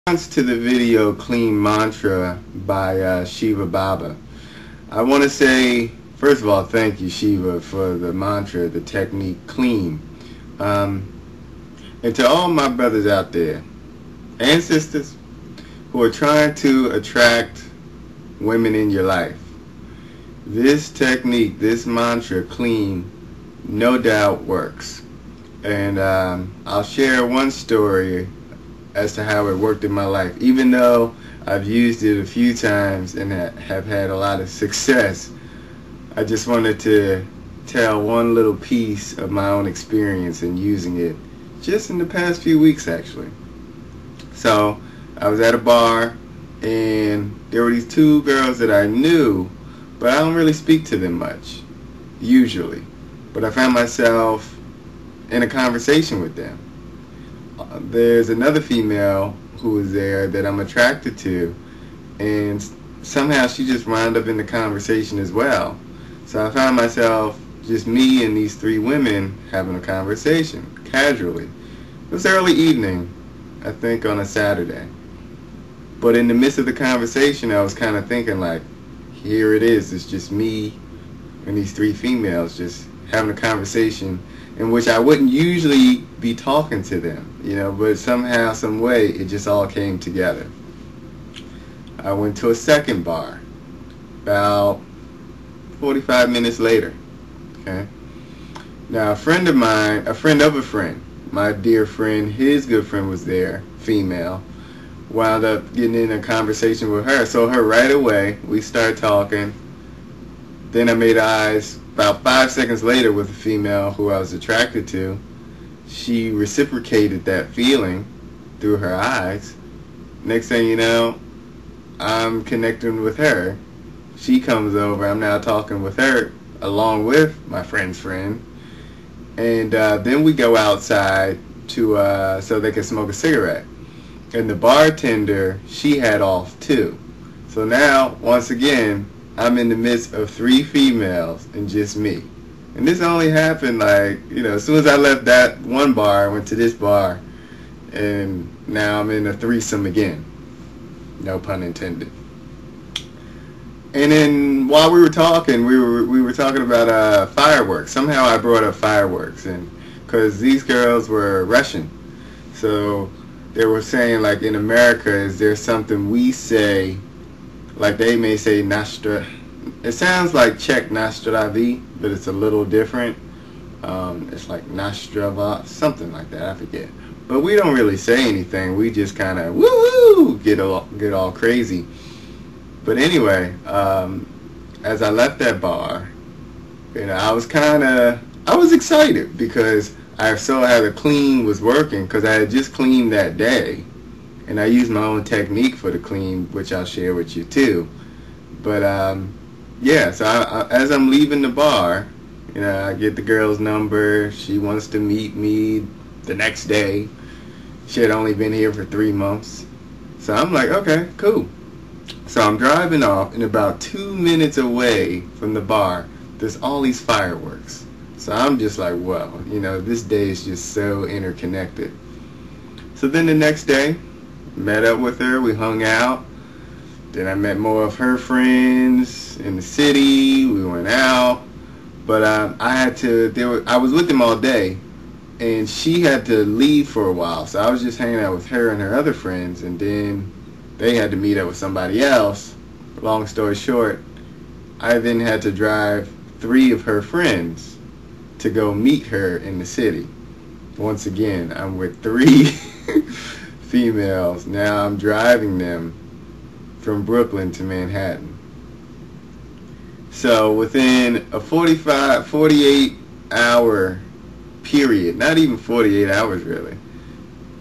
Response to the video Kleem Mantra by Shiva Baba. I want to say, first of all, thank you, Shiva, for the mantra, the technique, Kleem. And to all my brothers out there and sisters who are trying to attract women in your life, this technique, this mantra, Kleem, no doubt works. And I'll share one story as to how it worked in my life. Even though I've used it a few times and have had a lot of success, I just wanted to tell one little piece of my own experience in using it just in the past few weeks, actually. So I was at a bar and there were these two girls that I knew, but I don't really speak to them much usually, but I found myself in a conversation with them. There's another female who was there that I'm attracted to, and somehow she just wound up in the conversation as well. So I found myself, just me and these three women, having a conversation casually. It was early evening, I think on a Saturday. But in the midst of the conversation, I was kind of thinking, like, here it is, it's just me and these three females just having a conversation in which I wouldn't usually be talking to them, but somehow, some way, it just all came together. I went to a second bar about 45 minutes later. Okay. Now, a friend of mine, a friend of a friend, my dear friend, his good friend was there, female, wound up getting in a conversation with her. So her right away, we started talking. Then I made eyes about 5 seconds later with a female who I was attracted to. She reciprocated that feeling through her eyes. Next thing you know, I'm connecting with her. She comes over. I'm now talking with her along with my friend's friend. And then we go outside to so they can smoke a cigarette. And the bartender, she had off too. So now, once again, I'm in the midst of three females and just me. And this only happened as soon as I left that one bar, I went to this bar, and now I'm in a threesome again. No pun intended. And then while we were talking, we were talking about fireworks. Somehow I brought up fireworks, and because these girls were Russian, so they were saying, like, in America, is there something we say? Like, they may say Nastra. It sounds like Czech Nastravi, but it's a little different. It's like Nastrava, something like that. I forget. But we don't really say anything. We just kind of woo-woo, get all crazy. But anyway, as I left that bar, I was excited because I saw how the clean was working, because I had just cleaned that day. And I use my own technique for the clean, which I'll share with you too. But so as I'm leaving the bar, I get the girl's number. She wants to meet me the next day. She had only been here for 3 months. So I'm like, okay, cool. So I'm driving off, and about 2 minutes away from the bar, there's all these fireworks. So I'm just like, wow, this day is just so interconnected. So then the next day, met up with her, we hung out. Then I met more of her friends in the city. We went out, but I was with them all day, and she had to leave for a while. So I was just hanging out with her and her other friends, and then they had to meet up with somebody else. Long story short, I then had to drive 3 of her friends to go meet her in the city. Once again, I'm with 3 females. Now I'm driving them from Brooklyn to Manhattan. So within a 48 hour period, not even 48 hours really,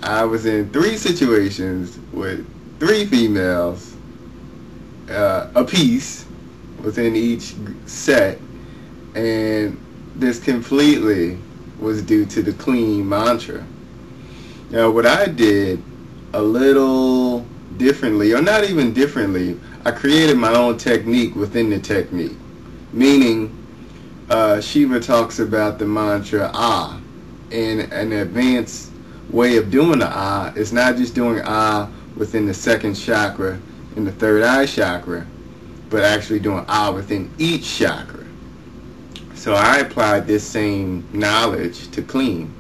I was in 3 situations with 3 females, a piece within each set, and this completely was due to the clean mantra. Now what I did a little differently, or not even differently, I created my own technique within the technique. Meaning, Shiva talks about the mantra and an advanced way of doing the ah is not just doing ah within the second chakra and the third eye chakra, but actually doing ah within each chakra. So I applied this same knowledge to Kleem,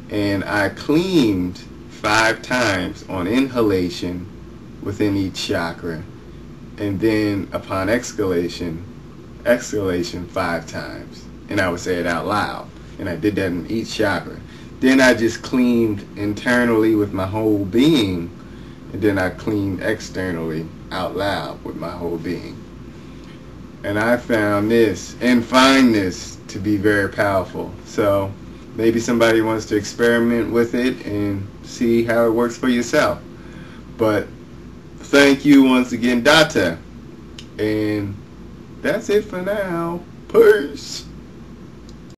and I cleaned 5 times on inhalation within each chakra, and then upon exhalation 5 times, and I would say it out loud, and I did that in each chakra. Then I just cleaned internally with my whole being, and then I cleaned externally out loud with my whole being. And I found this and find this to be very powerful. So maybe somebody wants to experiment with it and see how it works for yourself. But thank you once again, Datta. And that's it for now. Peace.